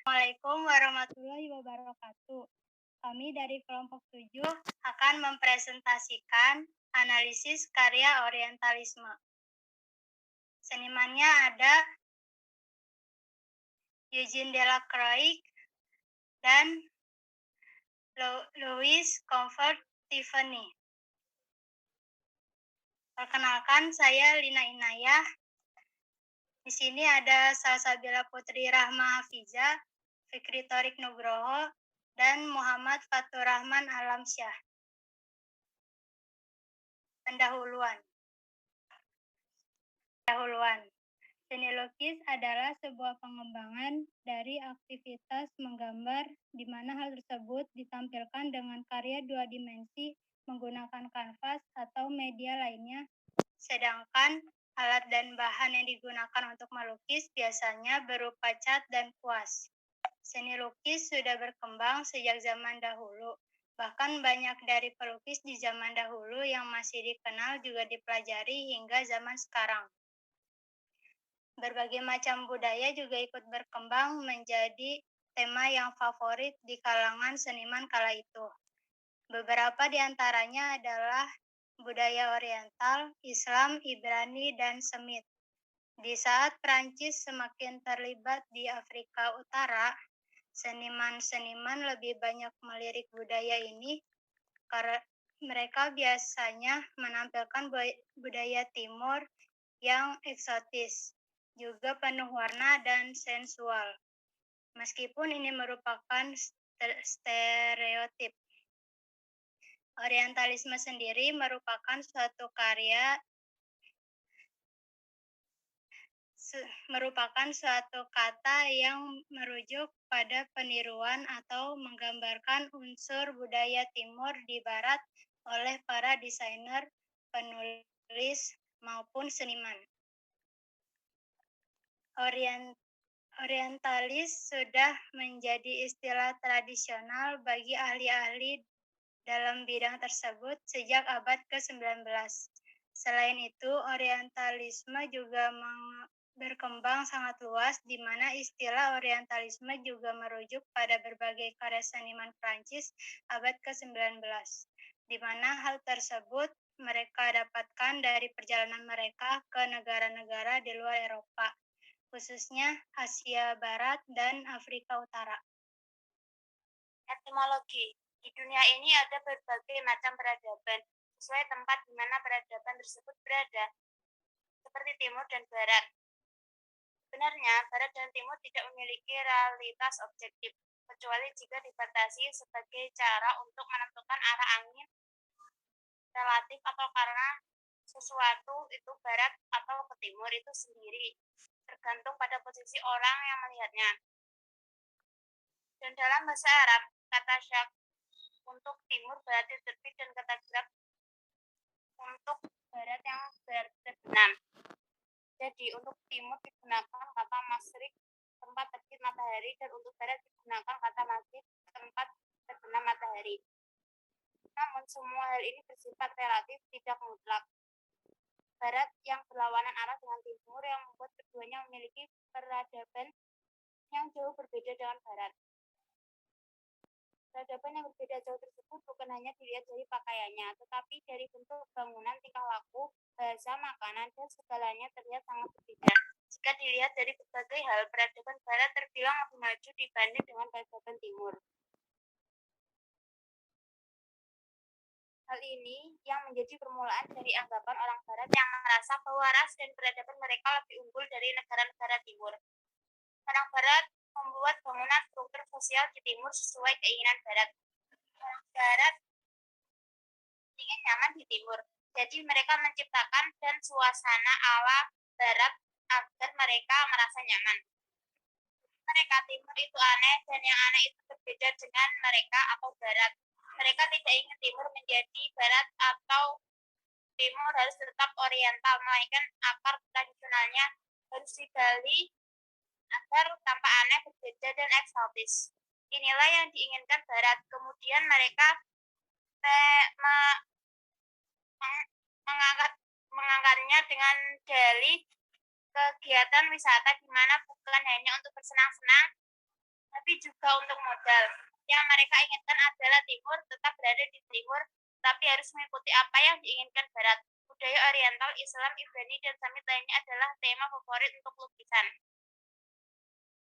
Assalamualaikum warahmatullahi wabarakatuh. Kami dari kelompok 7 akan mempresentasikan analisis karya Orientalisme. Senimannya ada Eugene Delacroix dan Louis Comfort Tiffany. Perkenalkan, saya Lina Inayah. Di sini ada Salsabila Putri Rahma Hafiza, Fikri Torik Nugroho, dan Muhammad Faturrahman Alamsyah. Pendahuluan. Seni lukis adalah sebuah pengembangan dari aktivitas menggambar, di mana hal tersebut ditampilkan dengan karya dua dimensi menggunakan kanvas atau media lainnya, sedangkan alat dan bahan yang digunakan untuk melukis biasanya berupa cat dan kuas. Seni lukis sudah berkembang sejak zaman dahulu. Bahkan banyak dari pelukis di zaman dahulu yang masih dikenal juga dipelajari hingga zaman sekarang. Berbagai macam budaya juga ikut berkembang menjadi tema yang favorit di kalangan seniman kala itu. Beberapa di antaranya adalah budaya Oriental, Islam, Ibrani, dan Semit. Di saat Prancis semakin terlibat di Afrika Utara, seniman-seniman lebih banyak melirik budaya ini karena mereka biasanya menampilkan budaya timur yang eksotis, juga penuh warna dan sensual. Meskipun ini merupakan stereotip, Orientalisme sendiri merupakan suatu kata yang merujuk pada peniruan atau menggambarkan unsur budaya timur di barat oleh para desainer, penulis, maupun seniman. Orientalis sudah menjadi istilah tradisional bagi ahli-ahli dalam bidang tersebut sejak abad ke-19. Selain itu, Orientalisme juga berkembang sangat luas, di mana istilah Orientalisme juga merujuk pada berbagai karya seniman Prancis abad ke-19, di mana hal tersebut mereka dapatkan dari perjalanan mereka ke negara-negara di luar Eropa, khususnya Asia Barat dan Afrika Utara. Etimologi. Di dunia ini ada berbagai macam peradaban, sesuai tempat di mana peradaban tersebut berada, seperti timur dan barat. Sebenarnya, barat dan timur tidak memiliki realitas objektif, kecuali jika dibatasi sebagai cara untuk menentukan arah angin relatif atau karena sesuatu itu barat atau ke timur itu sendiri, tergantung pada posisi orang yang melihatnya. Dan dalam bahasa Arab, kata syak untuk timur berarti terbit dan kata gerak untuk barat yang berarti terbenam. Jadi untuk timur digunakan kata masrik, tempat terbit matahari, dan untuk barat digunakan kata maghrib, tempat terbenam matahari. Namun semua hal ini bersifat relatif, tidak mutlak. Barat yang berlawanan arah dengan timur yang membuat keduanya memiliki peradaban yang jauh berbeda dengan barat. Peradaban yang berbeda jauh tersebut bukan hanya dilihat dari pakaiannya, tetapi dari bentuk bangunan, tingkah laku, bahasa, makanan, dan segalanya terlihat sangat berbeda. Jika dilihat dari berbagai hal, peradaban barat terbilang lebih maju dibanding dengan peradaban timur. Hal ini yang menjadi permulaan dari anggapan orang barat yang merasa bahwa ras dan peradaban mereka lebih unggul dari negara-negara timur. Orang barat membuat bangunan struktur sosial di timur sesuai keinginan barat. Orang barat ingin nyaman di timur, jadi mereka menciptakan dan suasana ala barat agar mereka merasa nyaman. Mereka timur itu aneh, dan yang aneh itu berbeda dengan mereka atau barat. Mereka tidak ingin timur menjadi barat atau timur harus tetap oriental, melainkan akar tradisionalnya harus digali agar tampak aneh, berbeda, dan eksotis. Inilah yang diinginkan barat. Kemudian mereka mengangkatnya dengan dalih kegiatan wisata, di mana bukan hanya untuk bersenang-senang, tapi juga untuk modal. Yang mereka inginkan adalah timur tetap berada di timur, tapi harus mengikuti apa yang diinginkan barat. Budaya oriental, Islam, Ibrani, dan Samit lainnya adalah tema favorit untuk lukisan.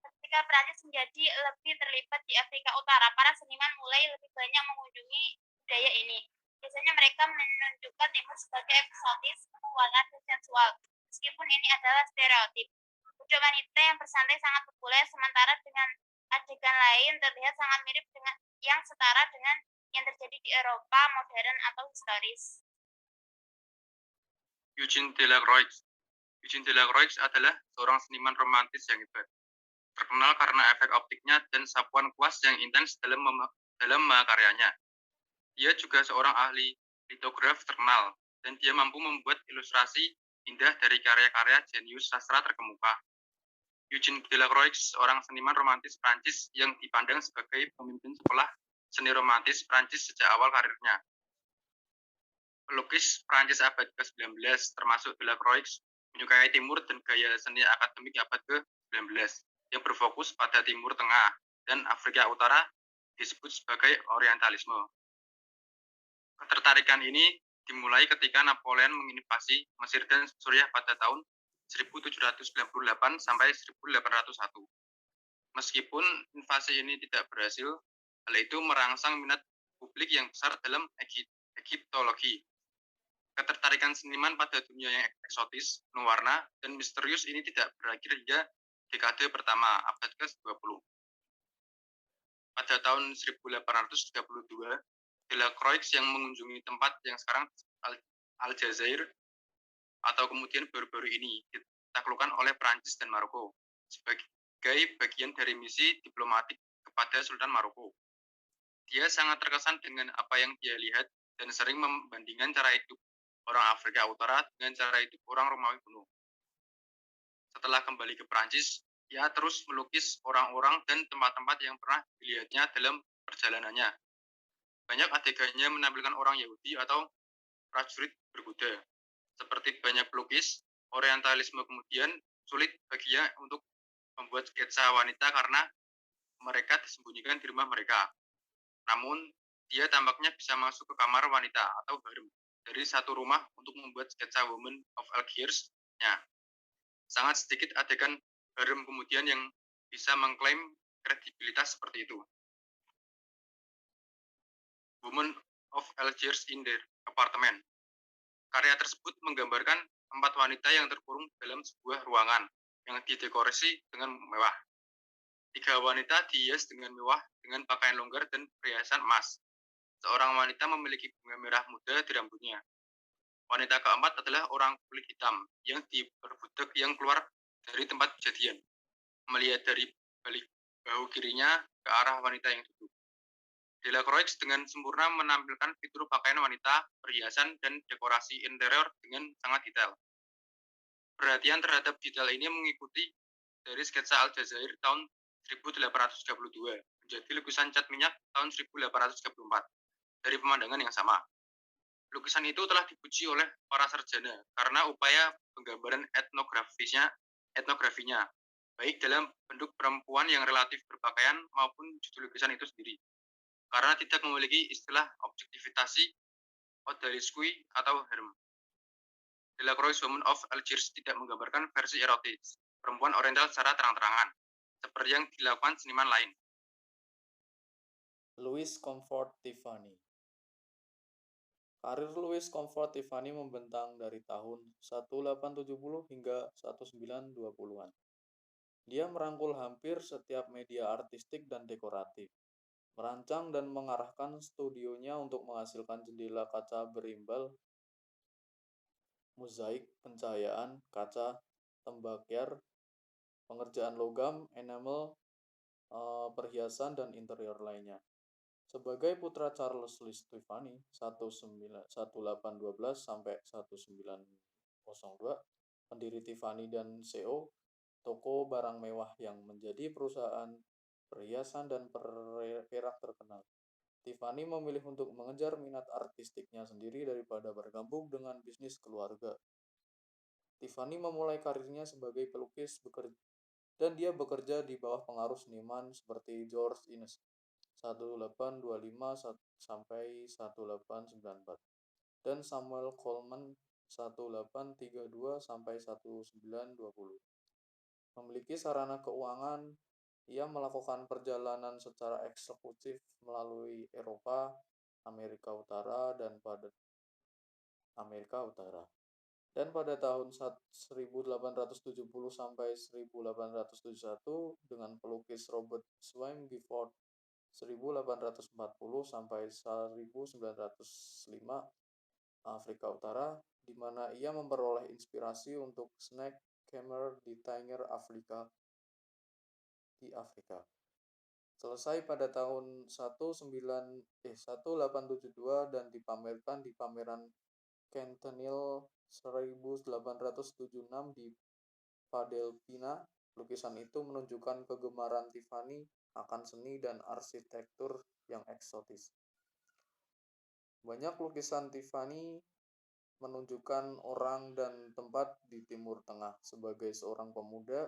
Ketika Prancis menjadi lebih terlibat di Afrika Utara, para seniman mulai lebih banyak mengunjungi budaya ini. Biasanya mereka menunjukkan timur sebagai eksotis, petualangan, dan sensual. Meskipun ini adalah stereotip. Wujud wanita yang bersantai sangat populer, sementara dengan adegan lain terlihat sangat mirip dengan yang setara dengan yang terjadi di Eropa modern atau historis. Eugene Delacroix. Eugene Delacroix adalah seorang seniman romantis yang hebat. Terkenal karena efek optiknya dan sapuan kuas yang intens dalam karyanya. Dia juga seorang ahli litograf terkenal, dan dia mampu membuat ilustrasi indah dari karya-karya jenius sastra terkemuka. Eugene Delacroix, seorang seniman romantis Prancis yang dipandang sebagai pemimpin sekolah seni romantis Prancis sejak awal karirnya. Pelukis Prancis abad ke-19 termasuk Delacroix menyukai timur dan gaya seni akademik abad ke-19 yang berfokus pada Timur Tengah dan Afrika Utara disebut sebagai Orientalisme. Ketertarikan ini dimulai ketika Napoleon menginvasi Mesir dan Suriah pada tahun 1798 sampai 1801. Meskipun invasi ini tidak berhasil, hal itu merangsang minat publik yang besar dalam Egiptologi. Ketertarikan seniman pada dunia yang eksotis, penuh warna, dan misterius ini tidak berakhir hingga dekade pertama abad ke-20. Pada tahun 1832, Delacroix yang mengunjungi tempat yang sekarang Aljazair atau kemudian baru-baru ini ditaklukkan oleh Prancis dan Maroko sebagai bagian dari misi diplomatik kepada Sultan Maroko. Dia sangat terkesan dengan apa yang dia lihat dan sering membandingkan cara hidup orang Afrika Utara dengan cara hidup orang Romawi kuno. Setelah kembali ke Prancis, ia terus melukis orang-orang dan tempat-tempat yang pernah dilihatnya dalam perjalanannya. Banyak adegannya menampilkan orang Yahudi atau prajurit berkuda. Seperti banyak pelukis, Orientalisme kemudian sulit baginya untuk membuat sketsa wanita karena mereka disembunyikan di rumah mereka. Namun, dia tampaknya bisa masuk ke kamar wanita atau harem dari satu rumah untuk membuat sketsa Women of Algiers-nya. Sangat sedikit adegan harem kemudian yang bisa mengklaim kredibilitas seperti itu. Women of Algiers in their apartment. Karya tersebut menggambarkan 4 wanita yang terkurung dalam sebuah ruangan yang didekorasi dengan mewah. 3 wanita dihias dengan mewah dengan pakaian longgar dan perhiasan emas. Seorang wanita memiliki bunga merah muda di rambutnya. Wanita keempat adalah orang kulit hitam yang diperbudak yang keluar dari tempat kejadian, melihat dari balik bahu kirinya ke arah wanita yang duduk. Delacroix dengan sempurna menampilkan fitur pakaian wanita, perhiasan, dan dekorasi interior dengan sangat detail. Perhatian terhadap detail ini mengikuti dari sketsa Aljazair tahun 1832 menjadi lukisan cat minyak tahun 1834 dari pemandangan yang sama. Lukisan itu telah dipuji oleh para sarjana karena upaya penggambaran etnografinya, baik dalam bentuk perempuan yang relatif berpakaian maupun judul lukisan itu sendiri. Karena tidak memiliki istilah objektifikasi, odalisque, atau harem. Delacroix Women of Algiers tidak menggambarkan versi erotis perempuan oriental secara terang-terangan, seperti yang dilakukan seniman lain. Louis Comfort Tiffany. Karir Louis Comfort Tiffany membentang dari tahun 1870 hingga 1920-an. Dia merangkul hampir setiap media artistik dan dekoratif, merancang dan mengarahkan studionya untuk menghasilkan jendela kaca berimbal, mozaik, pencahayaan, kaca, tembakyar, pengerjaan logam, enamel, perhiasan, dan interior lainnya. Sebagai putra Charles Louis Tiffany 1812 sampai 1902, pendiri Tiffany dan CO, toko barang mewah yang menjadi perusahaan perhiasan dan perak terkenal. Tiffany memilih untuk mengejar minat artistiknya sendiri daripada bergabung dengan bisnis keluarga. Tiffany memulai karirnya sebagai pelukis bekerja dan dia bekerja di bawah pengaruh seniman seperti George Inness 1825 sampai 1894 dan Samuel Coleman 1832 sampai 1920. Memiliki sarana keuangan, ia melakukan perjalanan secara eksekutif melalui Eropa, Amerika Utara, dan pada tahun 1870 sampai 1871 dengan pelukis Robert Swain Gifford 1840 sampai 1905 Afrika Utara, di mana ia memperoleh inspirasi untuk Snack Kamer di Tanger di Afrika. Selesai pada tahun 1872 dan dipamerkan di pameran Centennial 1876 di Padelphina. Lukisan itu menunjukkan kegemaran Tiffany akan seni dan arsitektur yang eksotis. Banyak lukisan Tiffany menunjukkan orang dan tempat di Timur Tengah. Sebagai seorang pemuda,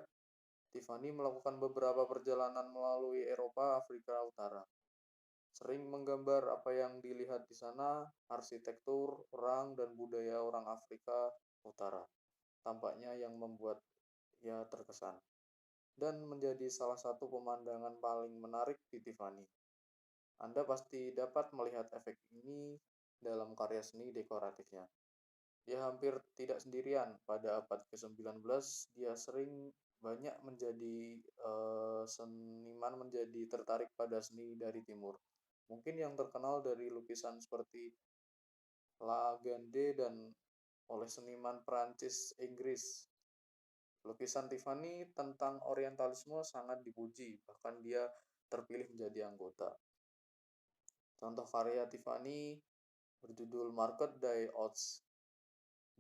Tiffany melakukan beberapa perjalanan melalui Eropa, Afrika Utara. Sering menggambar apa yang dilihat di sana, arsitektur, orang, dan budaya orang Afrika Utara. Tampaknya yang membuat ia terkesan dan menjadi salah satu pemandangan paling menarik di Tiffany. Anda pasti dapat melihat efek ini dalam karya seni dekoratifnya. Dia hampir tidak sendirian. Pada abad ke-19, dia sering banyak seniman menjadi tertarik pada seni dari timur. Mungkin yang terkenal dari lukisan seperti La Gande dan oleh seniman Prancis Inggris. Lukisan Tiffany tentang orientalisme sangat dipuji, bahkan dia terpilih menjadi anggota. Contoh karya Tiffany berjudul Market day Oats,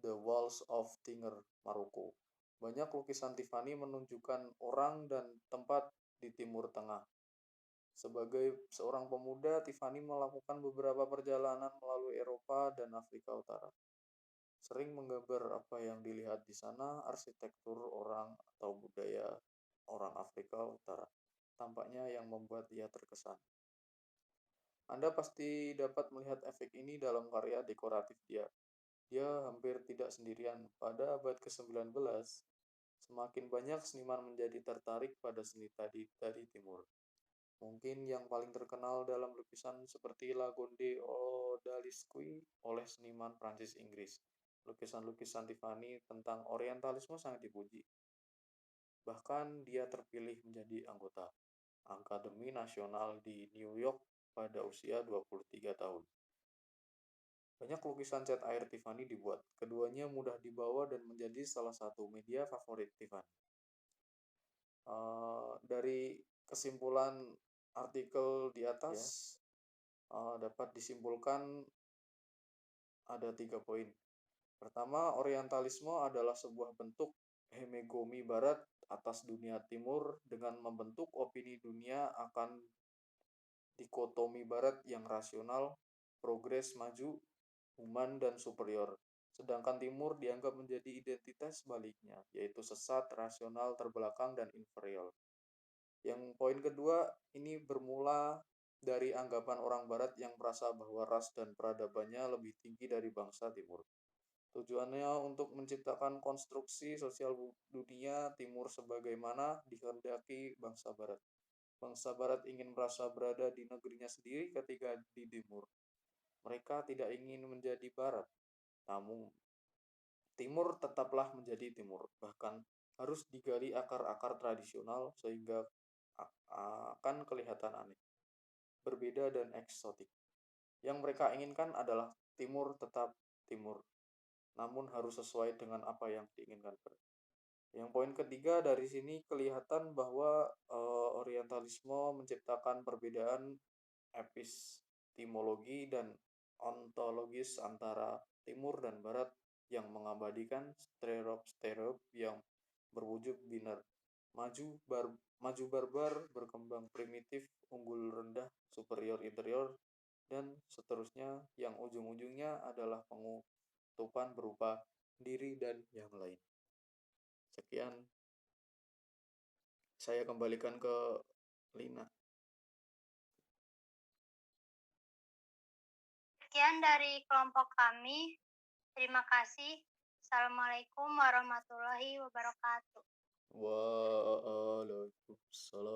The Walls of Tinger, Maroko. Banyak lukisan Tiffany menunjukkan orang dan tempat di Timur Tengah. Sebagai seorang pemuda, Tiffany melakukan beberapa perjalanan melalui Eropa dan Afrika Utara. Sering menggambar apa yang dilihat di sana, arsitektur orang atau budaya orang Afrika Utara. Tampaknya yang membuat ia terkesan. Anda pasti dapat melihat efek ini dalam karya dekoratif dia. Dia hampir tidak sendirian. Pada abad ke-19, semakin banyak seniman menjadi tertarik pada seni dari timur. Mungkin yang paling terkenal dalam lukisan seperti La Gonde Odalisque oleh seniman Prancis Inggris. Lukisan-lukisan Tiffany tentang orientalisme sangat dipuji. Bahkan dia terpilih menjadi anggota Akademi Nasional di New York pada usia 23 tahun. Banyak lukisan cat air Tiffany dibuat. Keduanya mudah dibawa dan menjadi salah satu media favorit Tiffany. Dari kesimpulan artikel di atas, dapat disimpulkan ada 3 poin. Pertama, orientalisme adalah sebuah bentuk hegemoni Barat atas dunia Timur dengan membentuk opini dunia akan dikotomi Barat yang rasional, progres, maju, human, dan superior. Sedangkan Timur dianggap menjadi identitas sebaliknya, yaitu sesat, rasional, terbelakang, dan inferior. Yang poin kedua, ini bermula dari anggapan orang Barat yang merasa bahwa ras dan peradabannya lebih tinggi dari bangsa Timur. Tujuannya untuk menciptakan konstruksi sosial dunia Timur sebagaimana dikehendaki bangsa Barat. Bangsa Barat ingin merasa berada di negerinya sendiri ketika di Timur. Mereka tidak ingin menjadi Barat, namun Timur tetaplah menjadi Timur. Bahkan harus digali akar-akar tradisional sehingga akan kelihatan aneh, berbeda dan eksotik. Yang mereka inginkan adalah Timur tetap Timur, namun harus sesuai dengan apa yang diinginkan. Yang poin ketiga, dari sini kelihatan bahwa orientalisme menciptakan perbedaan epistemologi dan ontologis antara Timur dan Barat yang mengabadikan stereotip yang berwujud biner, maju barbar, berkembang primitif, unggul rendah, superior interior, dan seterusnya yang ujung-ujungnya adalah pengutupan berupa diri dan yang lain. Sekian. Saya kembalikan ke Lina. Sekian dari kelompok kami. Terima kasih. Assalamualaikum warahmatullahi wabarakatuh. Waalaikumsalam.